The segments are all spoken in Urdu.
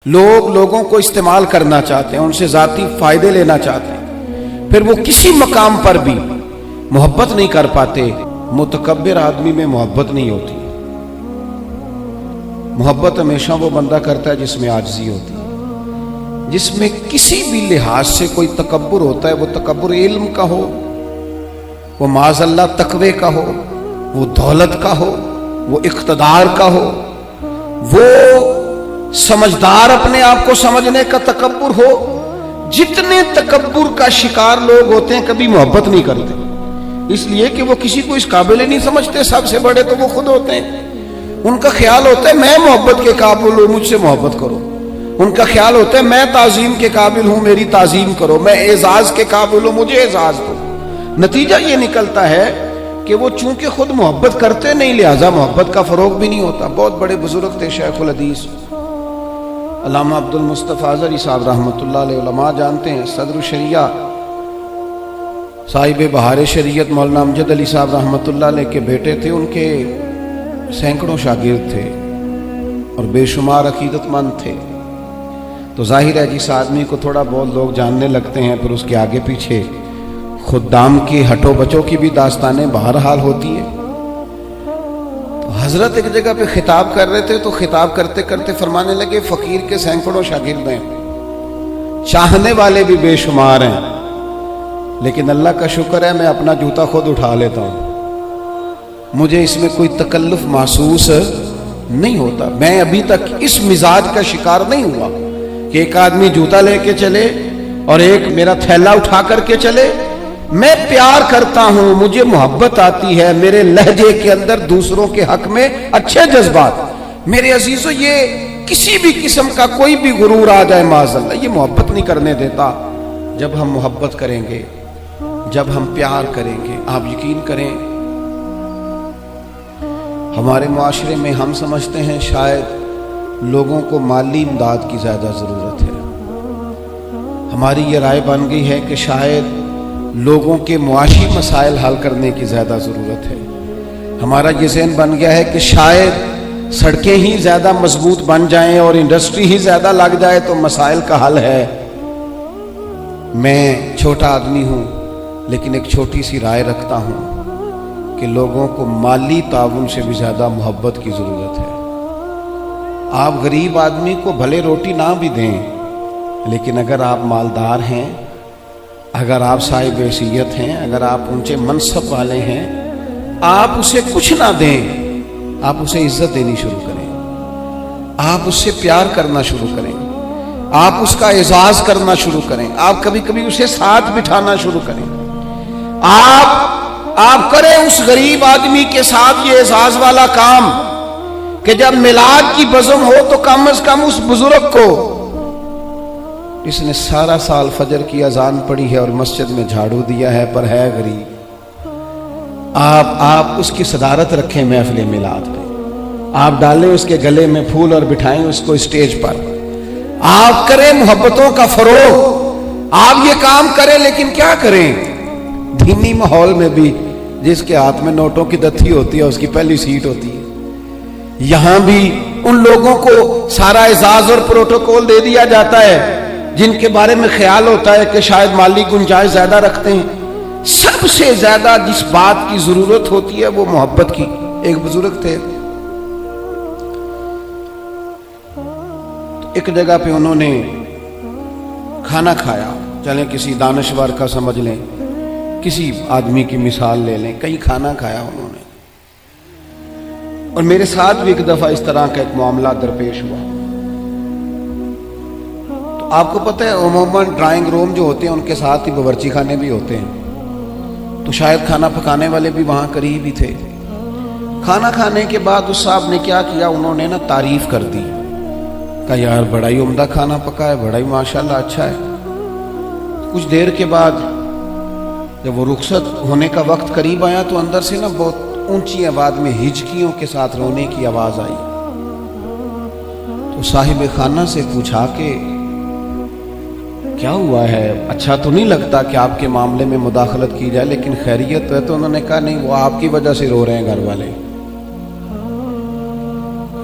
لوگ لوگوں کو استعمال کرنا چاہتے ہیں، ان سے ذاتی فائدے لینا چاہتے ہیں، پھر وہ کسی مقام پر بھی محبت نہیں کر پاتے۔ متکبر آدمی میں محبت نہیں ہوتی۔ محبت ہمیشہ وہ بندہ کرتا ہے جس میں عاجزی ہوتی ہے، جس میں کسی بھی لحاظ سے کوئی تکبر ہوتا ہے، وہ تکبر علم کا ہو، وہ معاذ اللہ تقوی کا ہو، وہ دولت کا ہو، وہ اقتدار کا ہو، وہ سمجھدار اپنے آپ کو سمجھنے کا تکبر ہو۔ جتنے تکبر کا شکار لوگ ہوتے ہیں کبھی محبت نہیں کرتے، اس لیے کہ وہ کسی کو اس قابل ہی نہیں سمجھتے، سب سے بڑے تو وہ خود ہوتے ہیں۔ ان کا خیال ہوتا ہے میں محبت کے قابل ہوں، مجھ سے محبت کرو۔ ان کا خیال ہوتا ہے میں تعظیم کے قابل ہوں، میری تعظیم کرو۔ میں اعزاز کے قابل ہوں، مجھے اعزاز دو۔ نتیجہ یہ نکلتا ہے کہ وہ چونکہ خود محبت کرتے نہیں، لہذا محبت کا فروغ بھی نہیں ہوتا۔ بہت بڑے بزرگ تھے شیخ الحدیث علامہ عبد المصطفیٰ اظہری صاحب رحمۃ اللہ علیہ، علماء جانتے ہیں، صدر الشریعہ صاحب بہار شریعت مولانا امجد علی صاحب رحمۃ اللہ علیہ کے بیٹے تھے۔ ان کے سینکڑوں شاگرد تھے اور بے شمار عقیدت مند تھے۔ تو ظاہر ہے جس آدمی کو تھوڑا بہت لوگ جاننے لگتے ہیں، پھر اس کے آگے پیچھے خدام کی ہٹو بچوں کی بھی داستانیں بہرحال ہوتی ہیں۔ تو حضرت ایک جگہ پہ خطاب کر رہے تھے، تو خطاب کرتے کرتے فرمانے لگے فقیر کے سینکڑوں شاگرد ہیں، چاہنے والے بھی بے شمار ہیں، لیکن اللہ کا شکر ہے میں اپنا جوتا خود اٹھا لیتا ہوں، مجھے اس میں کوئی تکلف محسوس نہیں ہوتا۔ میں ابھی تک اس مزاج کا شکار نہیں ہوا کہ ایک آدمی جوتا لے کے چلے اور ایک میرا تھیلا اٹھا کر کے چلے۔ میں پیار کرتا ہوں، مجھے محبت آتی ہے، میرے لہجے کے اندر دوسروں کے حق میں اچھے جذبات۔ میرے عزیزو، یہ کسی بھی قسم کا کوئی بھی غرور آ جائے معاذ اللہ، یہ محبت نہیں کرنے دیتا۔ جب ہم محبت کریں گے، جب ہم پیار کریں گے، آپ یقین کریں ہمارے معاشرے میں ہم سمجھتے ہیں شاید لوگوں کو مالی امداد کی زیادہ ضرورت ہے۔ ہماری یہ رائے بن گئی ہے کہ شاید لوگوں کے معاشی مسائل حل کرنے کی زیادہ ضرورت ہے۔ ہمارا یہ ذہن بن گیا ہے کہ شاید سڑکیں ہی زیادہ مضبوط بن جائیں اور انڈسٹری ہی زیادہ لگ جائے تو مسائل کا حل ہے۔ میں چھوٹا آدمی ہوں، لیکن ایک چھوٹی سی رائے رکھتا ہوں کہ لوگوں کو مالی تعاون سے بھی زیادہ محبت کی ضرورت ہے۔ آپ غریب آدمی کو بھلے روٹی نہ بھی دیں، لیکن اگر آپ مالدار ہیں، اگر آپ صاحب حیثیت ہیں، اگر آپ اونچے منصب والے ہیں، آپ اسے کچھ نہ دیں، آپ اسے عزت دینی شروع کریں، آپ اس سے پیار کرنا شروع کریں، آپ اس کا اعزاز کرنا شروع کریں، آپ کبھی کبھی اسے ساتھ بٹھانا شروع کریں۔ آپ کریں اس غریب آدمی کے ساتھ یہ اعزاز والا کام کہ جب میلاد کی بزم ہو تو کم از کم اس بزرگ کو جس نے سارا سال فجر کی اذان پڑھی ہے اور مسجد میں جھاڑو دیا ہے پر ہے غریب، آپ اس کی صدارت رکھیں محفل میلاد پہ، آپ ڈالیں اس کے گلے میں پھول اور بٹھائیں اس کو اسٹیج پر، آپ کریں محبتوں کا فروغ، آپ یہ کام کریں۔ لیکن کیا کریں دینی ماحول میں بھی جس کے ہاتھ میں نوٹوں کی دتھی ہوتی ہے اس کی پہلی سیٹ ہوتی ہے، یہاں بھی ان لوگوں کو سارا اعزاز اور پروٹوکول دے دیا جاتا ہے جن کے بارے میں خیال ہوتا ہے کہ شاید مالی گنجائش زیادہ رکھتے ہیں۔ سب سے زیادہ جس بات کی ضرورت ہوتی ہے وہ محبت کی۔ ایک بزرگ تھے، ایک جگہ پہ انہوں نے کھانا کھایا، چلیں کسی دانشور کا سمجھ لیں، کسی آدمی کی مثال لے لیں، کئی کھانا کھایا انہوں نے، اور میرے ساتھ بھی ایک دفعہ اس طرح کا ایک معاملہ درپیش ہوا۔ تو آپ کو پتہ ہے عموماً ڈرائنگ روم جو ہوتے ہیں ان کے ساتھ ہی باورچی خانے بھی ہوتے ہیں، تو شاید کھانا پکانے والے بھی وہاں قریب ہی تھے۔ کھانا کھانے کے بعد اس صاحب نے کیا کیا، انہوں نے تعریف کر دی، کہا یار بڑا ہی عمدہ کھانا پکا ہے، بڑا ہی ماشاءاللہ اچھا ہے۔ کچھ دیر کے بعد جب وہ رخصت ہونے کا وقت قریب آیا تو اندر سے بہت اونچی آواز میں ہچکیوں کے ساتھ رونے کی آواز آئی۔ تو صاحب خانہ سے پوچھا کہ کیا ہوا ہے، اچھا تو نہیں لگتا کہ آپ کے معاملے میں مداخلت کی جائے، لیکن خیریت ہے؟ تو انہوں نے کہا نہیں، وہ آپ کی وجہ سے رو رہے ہیں گھر والے۔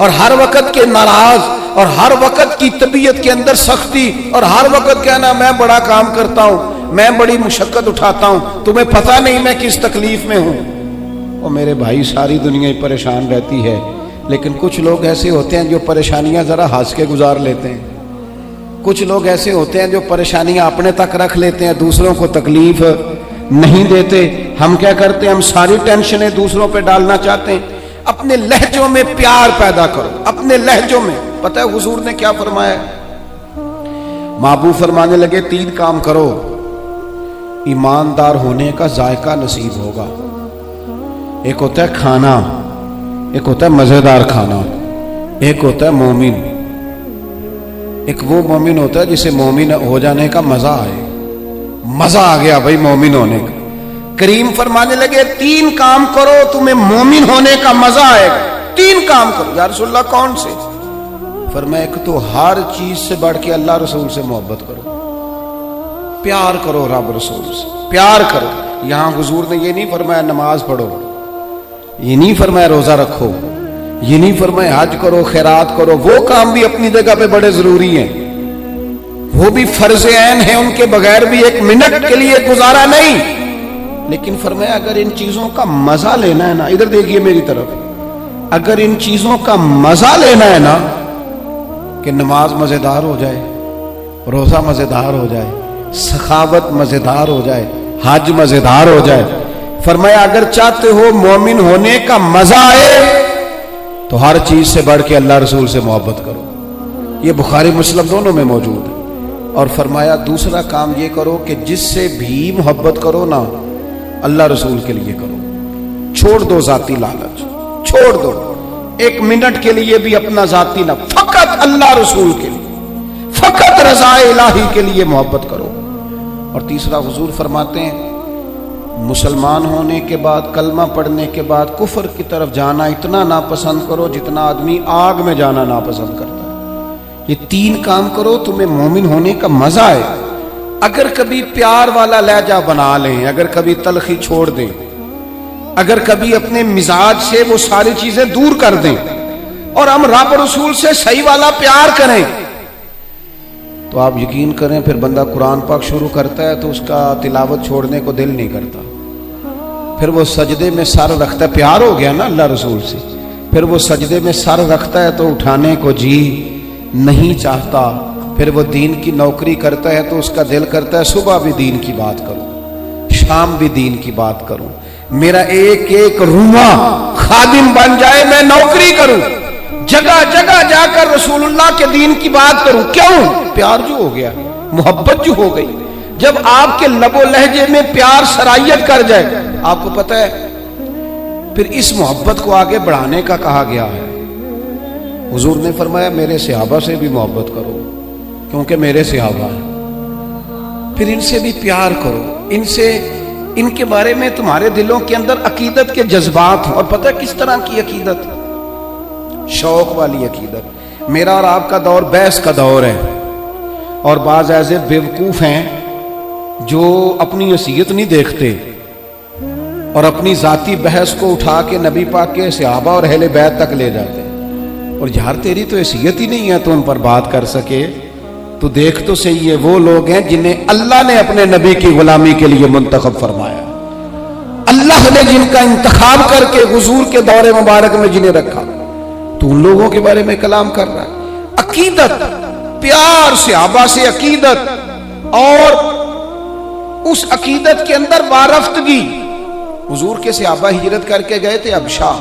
اور ہر وقت کے ناراض اور ہر وقت کی طبیعت کے اندر سختی اور ہر وقت کہنا میں بڑا کام کرتا ہوں، میں بڑی مشقت اٹھاتا ہوں، تمہیں پتہ نہیں میں کس تکلیف میں ہوں۔ اور میرے بھائی ساری دنیا ہی پریشان رہتی ہے، لیکن کچھ لوگ ایسے ہوتے ہیں جو پریشانیاں ذرا ہنس کے گزار لیتے ہیں، کچھ لوگ ایسے ہوتے ہیں جو پریشانیاں اپنے تک رکھ لیتے ہیں، دوسروں کو تکلیف نہیں دیتے۔ ہم کیا کرتے ہیں؟ ہم ساری ٹینشنیں دوسروں پہ ڈالنا چاہتے ہیں۔ اپنے لہجوں میں پیار پیدا کرو، اپنے لہجوں میں۔ پتہ ہے حضور نے کیا فرمایا؟ محبوب فرمانے لگے 3 کام کرو، ایماندار ہونے کا ذائقہ نصیب ہوگا۔ ایک ہوتا ہے کھانا، ایک ہوتا ہے مزیدار کھانا، ایک ہوتا ہے مومن۔ ایک وہ مومن ہوتا ہے جسے مومن ہو جانے کا مزہ آئے، مزہ آ گیا بھائی مومن ہونے کا۔ کریم فرمانے لگے 3 کام کرو تمہیں مومن ہونے کا مزہ آئے گا۔ 3 کام کرو۔ یا رسول اللہ کون سے؟ فرمایا ایک تو ہر چیز سے بڑھ کے اللہ رسول سے محبت کرو، پیار کرو، رب رسول سے پیار کرو۔ یہاں حضور نے یہ نہیں فرمایا نماز پڑھو، یہ نہیں فرمایا روزہ رکھو، یہ نہیں فرمایا حج کرو، خیرات کرو، وہ کام بھی اپنی جگہ پہ بڑے ضروری ہیں، وہ بھی فرض عین ہیں، ان کے بغیر بھی 1 منٹ کے لیے گزارا نہیں۔ لیکن فرمایا اگر ان چیزوں کا مزہ لینا ہے نا، ادھر دیکھیے میری طرف، اگر ان چیزوں کا مزہ لینا ہے نا، کہ نماز مزیدار ہو جائے، روزہ مزیدار ہو جائے، سخاوت مزیدار ہو جائے، حج مزیدار ہو جائے، فرمایا اگر چاہتے ہو مومن ہونے کا مزہ آئے تو ہر چیز سے بڑھ کے اللہ رسول سے محبت کرو۔ یہ بخاری مسلم دونوں میں موجود ہے۔ اور فرمایا دوسرا کام یہ کرو کہ جس سے بھی محبت کرو نا، اللہ رسول کے لیے کرو، چھوڑ دو ذاتی لالچ، چھوڑ دو 1 منٹ کے لیے بھی اپنا ذاتی نہ، فقط اللہ رسول کے لیے، فقط رضا الہی کے لیے محبت کرو۔ اور تیسرا حضور فرماتے ہیں مسلمان ہونے کے بعد، کلمہ پڑھنے کے بعد کفر کی طرف جانا اتنا ناپسند کرو جتنا آدمی آگ میں جانا ناپسند کرتا ہے۔ یہ 3 کام کرو تمہیں مومن ہونے کا مزہ آئے۔ اگر کبھی پیار والا لہجہ بنا لیں، اگر کبھی تلخی چھوڑ دیں، اگر کبھی اپنے مزاج سے وہ ساری چیزیں دور کر دیں اور ہم رب رسول سے صحیح والا پیار کریں، تو آپ یقین کریں پھر بندہ قرآن پاک شروع کرتا ہے تو اس کا تلاوت چھوڑنے کو دل نہیں کرتا، پھر وہ سجدے میں سر رکھتا ہے، پیار ہو گیا نا اللہ رسول سے، پھر وہ سجدے میں سر رکھتا ہے تو اٹھانے کو جی نہیں چاہتا، پھر وہ دین کی نوکری کرتا ہے تو اس کا دل کرتا ہے صبح بھی دین کی بات کروں، شام بھی دین کی بات کروں، میرا ایک ایک روما خادم بن جائے، میں نوکری کروں، جگہ جگہ جا کر رسول اللہ کے دین کی بات کروں۔ کیوں؟ پیار جو ہو گیا، محبت جو ہو گئی۔ جب آپ کے لب و لہجے میں پیار سرائیت کر جائے، آپ کو پتہ ہے پھر اس محبت کو آگے بڑھانے کا کہا گیا ہے۔ حضور نے فرمایا میرے صحابہ سے بھی محبت کرو کیونکہ میرے صحابہ ہیں، پھر ان سے بھی پیار کرو، ان کے بارے میں تمہارے دلوں کے اندر عقیدت کے جذبات ہوں۔ اور پتہ ہے کس طرح کی عقیدت؟ شوق والی عقیدت۔ میرا اور آپ کا دور بحث کا دور ہے، اور بعض ایسے بیوقوف ہیں جو اپنی حیثیت نہیں دیکھتے اور اپنی ذاتی بحث کو اٹھا کے نبی پاک کے صحابہ اور اہل بیت تک لے جاتے ہیں۔ اور یار تیری تو حیثیت ہی نہیں ہے تو ان پر بات کر سکے، تو دیکھ تو صحیح ہے وہ لوگ ہیں جنہیں اللہ نے اپنے نبی کی غلامی کے لیے منتخب فرمایا، اللہ نے جن کا انتخاب کر کے حضور کے دور مبارک میں جنہیں رکھا، تو ان لوگوں کے بارے میں کلام کر رہا ہے۔ عقیدت، پیار، صحابہ سے عقیدت، اور اس عقیدت کے اندر وارفتگی۔ حضور کے صحابہ ہجرت کر کے گئے تھے حبشہ،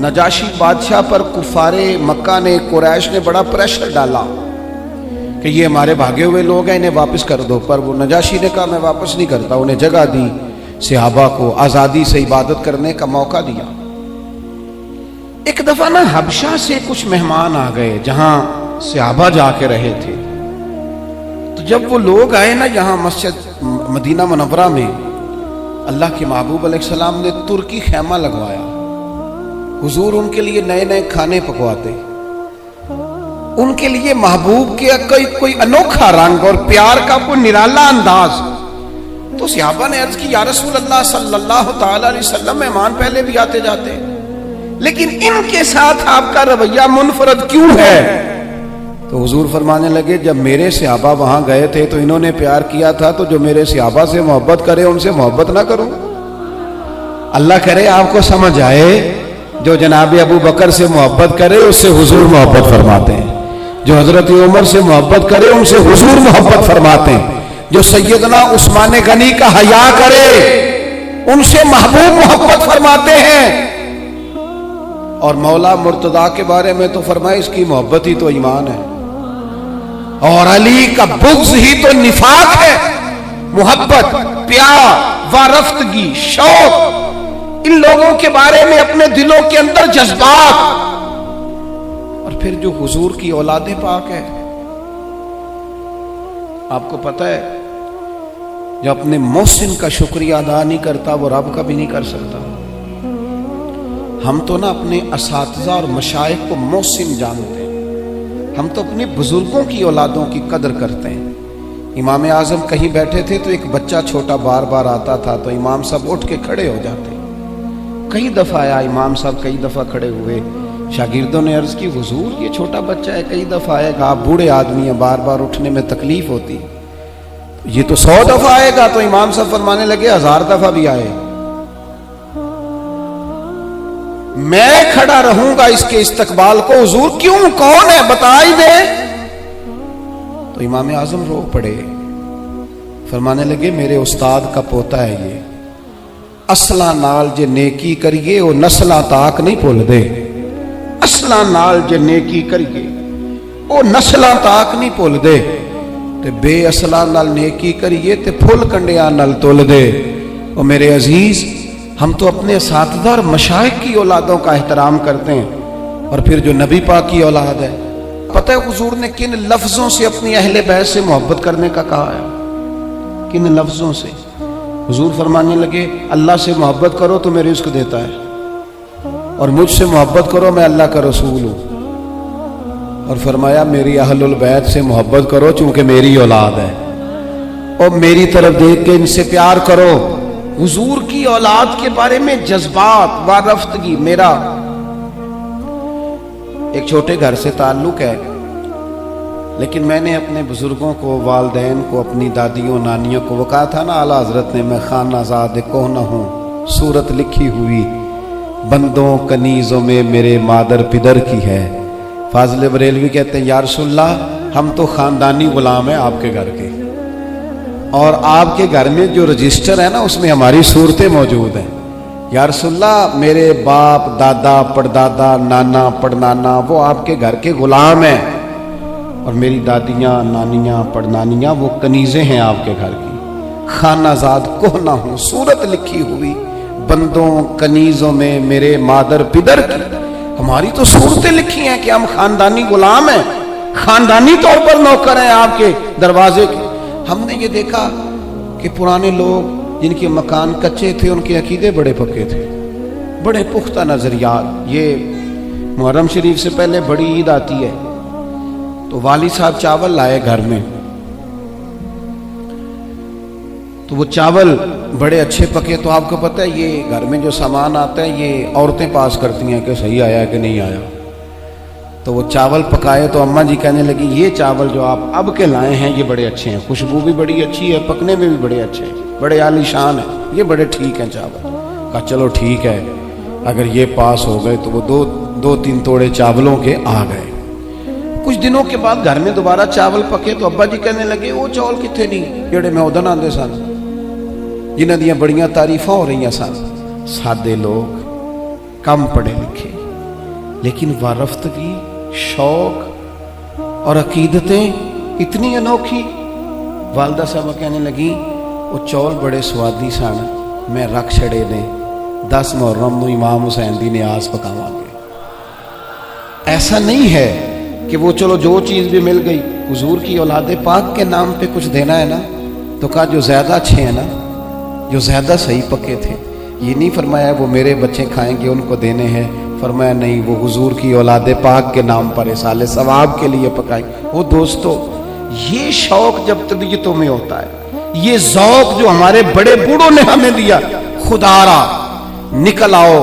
نجاشی بادشاہ پر کفار مکہ نے، قریش نے بڑا پریشر ڈالا کہ یہ ہمارے بھاگے ہوئے لوگ ہیں، انہیں واپس کر دو، پر وہ نجاشی نے کہا میں واپس نہیں کرتا، انہیں جگہ دی، صحابہ کو آزادی سے عبادت کرنے کا موقع دیا۔ ایک دفعہ نا حبشہ سے کچھ مہمان آ گئے جہاں صحابہ جا کے رہے تھے، تو جب وہ لوگ آئے نا یہاں مسجد مدینہ منورہ میں، اللہ کے محبوب علیہ السلام نے ترکی خیمہ لگوایا، حضور ان کے لیے نئے نئے کھانے پکواتے، ان کے لیے محبوب کے کوئی انوکھا رنگ اور پیار کا کوئی نرالا انداز۔ تو صحابہ نے عرض کی یا رسول اللہ صلی اللہ تعالی علیہ وسلم، مہمان پہلے بھی آتے جاتے، لیکن ان کے ساتھ آپ کا رویہ منفرد کیوں ہے؟ تو حضور فرمانے لگے جب میرے صحابہ وہاں گئے تھے تو انہوں نے پیار کیا تھا، تو جو میرے صحابہ سے محبت کرے ان سے محبت نہ کروں؟ اللہ کرے آپ کو سمجھ آئے، جو جناب ابو بکر سے محبت کرے اس سے حضور محبت فرماتے ہیں، جو حضرت عمر سے محبت کرے ان سے حضور محبت فرماتے ہیں، جو سیدنا عثمان غنی کا حیا کرے ان سے محبوب محبت فرماتے ہیں۔ اور مولا مرتضیٰ کے بارے میں تو فرمائے اس کی محبت ہی تو ایمان ہے، اور علی کا بغض ہی تو نفاق ہے۔ محبت، پیار، وارفتگی، شوق، ان لوگوں کے بارے میں اپنے دلوں کے اندر جذبات، اور پھر جو حضور کی اولاد پاک ہے، آپ کو پتہ ہے جو اپنے محسن کا شکریہ ادا نہیں کرتا وہ رب کا بھی نہیں کر سکتا۔ ہم تو نا اپنے اساتذہ اور مشائخ کو محسن جانتے ہیں، ہم تو اپنے بزرگوں کی اولادوں کی قدر کرتے ہیں۔ امام اعظم کہیں بیٹھے تھے تو ایک بچہ چھوٹا بار بار آتا تھا تو امام صاحب اٹھ کے کھڑے ہو جاتے۔ کئی دفعہ آیا امام صاحب، کئی دفعہ کھڑے ہوئے، شاگردوں نے عرض کی حضور یہ چھوٹا بچہ ہے، کئی دفعہ آئے گا، آپ بوڑھے آدمی ہیں، بار بار اٹھنے میں تکلیف ہوتی، یہ تو 100 دفعہ آئے گا۔ تو امام صاحب فرمانے لگے 1000 دفعہ بھی آئے میں کھڑا رہوں گا اس کے استقبال کو۔ حضور کیوں، کون ہے بتا ہی دے۔ تو امام اعظم رو پڑے، فرمانے لگے میرے استاد کا پوتا ہے یہ، اصلاں نال جے نیکی کریے وہ نسلاں تاک نہیں بھول دے، اصلاں نال جے نیکی کریے وہ نسلاں تاک نہیں بھول دے، تے بے اصلاں نال نیکی کریے تے پھل کنڈیاں نال تول دے۔ اور میرے عزیز، ہم تو اپنے اساتذہ اور مشائخ کی اولادوں کا احترام کرتے ہیں، اور پھر جو نبی پاک کی اولاد ہے، پتہ ہے حضور نے کن لفظوں سے اپنی اہل بیت سے محبت کرنے کا کہا ہے؟ کن لفظوں سے؟ حضور فرمانے لگے اللہ سے محبت کرو تو میں رزق دیتا ہے، اور مجھ سے محبت کرو میں اللہ کا رسول ہوں، اور فرمایا میری اہل البیت سے محبت کرو چونکہ میری اولاد ہے، اور میری طرف دیکھ کے ان سے پیار کرو۔ حضور کی اولاد کے بارے میں جذبات، وارفتگی۔ میرا ایک چھوٹے گھر سے تعلق ہے، لیکن میں نے اپنے بزرگوں کو، والدین کو، اپنی دادیوں نانیوں کو، وہ کہا تھا نا اعلیٰ حضرت نے میں خانہ زاد کوہ ہوں، صورت لکھی ہوئی بندوں کنیزوں میں میرے مادر پدر کی ہے۔ فاضل بریلوی کہتے ہیں یا رسول اللہ ہم تو خاندانی غلام ہیں آپ کے گھر کے، اور آپ کے گھر میں جو رجسٹر ہے نا اس میں ہماری صورتیں موجود ہیں۔ یا رسول اللہ میرے باپ، دادا، پڑدادا، نانا، پڑنانا وہ آپ کے گھر کے غلام ہیں، اور میری دادیاں، نانیاں، پڑنانیاں وہ کنیزیں ہیں آپ کے گھر کی۔ خانہ زاد کوہ نہ ہوں، صورت لکھی ہوئی بندوں کنیزوں میں میرے مادر پدر کی۔ ہماری تو صورتیں لکھی ہیں کہ ہم خاندانی غلام ہیں، خاندانی طور پر نوکر ہیں آپ کے دروازے کے۔ ہم نے یہ دیکھا کہ پرانے لوگ جن کے مکان کچے تھے ان کے عقیدے بڑے پکے تھے، بڑے پختہ نظریات۔ یہ محرم شریف سے پہلے بڑی عید آتی ہے تو والد صاحب چاول لائے گھر میں، تو وہ چاول بڑے اچھے پکے۔ تو آپ کو پتہ ہے یہ گھر میں جو سامان آتا ہے یہ عورتیں پاس کرتی ہیں کہ صحیح آیا کہ نہیں آیا۔ تو وہ چاول پکائے تو اماں جی کہنے لگی یہ چاول جو آپ اب کے لائے ہیں یہ بڑے اچھے ہیں، خوشبو بھی بڑی اچھی ہے، پکنے میں بھی بڑے اچھے ہیں، بڑے عالی شان ہیں، یہ بڑے ٹھیک ہیں چاول۔ کہا چلو ٹھیک ہے، اگر یہ پاس ہو گئے تو وہ دو تین توڑے چاولوں کے آ گئے۔ کچھ دنوں کے بعد گھر میں دوبارہ چاول پکے تو ابا جی کہنے لگے وہ چاول کتنے نہیں جڑے میں ادن آندے سن، جنہ دیاں بڑیاں تعریفاں ہو رہی سن۔ سادے لوگ، کم پڑھے لکھے، لیکن وارفتگی، شوق اور عقیدتیں اتنی انوکھی۔ والدہ صاحبہ کہنے لگی وہ چول بڑے سوادی سن، میں رکھ چھڑے دیں 10 محرم نو امام حسین دی نیاز پکاواں گے۔ ایسا نہیں ہے کہ وہ چلو جو چیز بھی مل گئی، حضور کی اولاد پاک کے نام پہ کچھ دینا ہے نا، تو کہا جو زیادہ اچھے ہیں نا، جو زیادہ صحیح پکے تھے، یہ نہیں فرمایا وہ میرے بچے کھائیں گے ان کو دینے ہیں، فرمایا نہیں وہ حضور کی اولاد پاک کے نام پر اصالِ ثواب کے لیے پکائیں۔ وہ دوستو یہ شوق جب طبیعتوں میں ہوتا ہے، یہ ذوق جو ہمارے بڑے بوڑھوں نے ہمیں دیا، خدا را نکل آؤ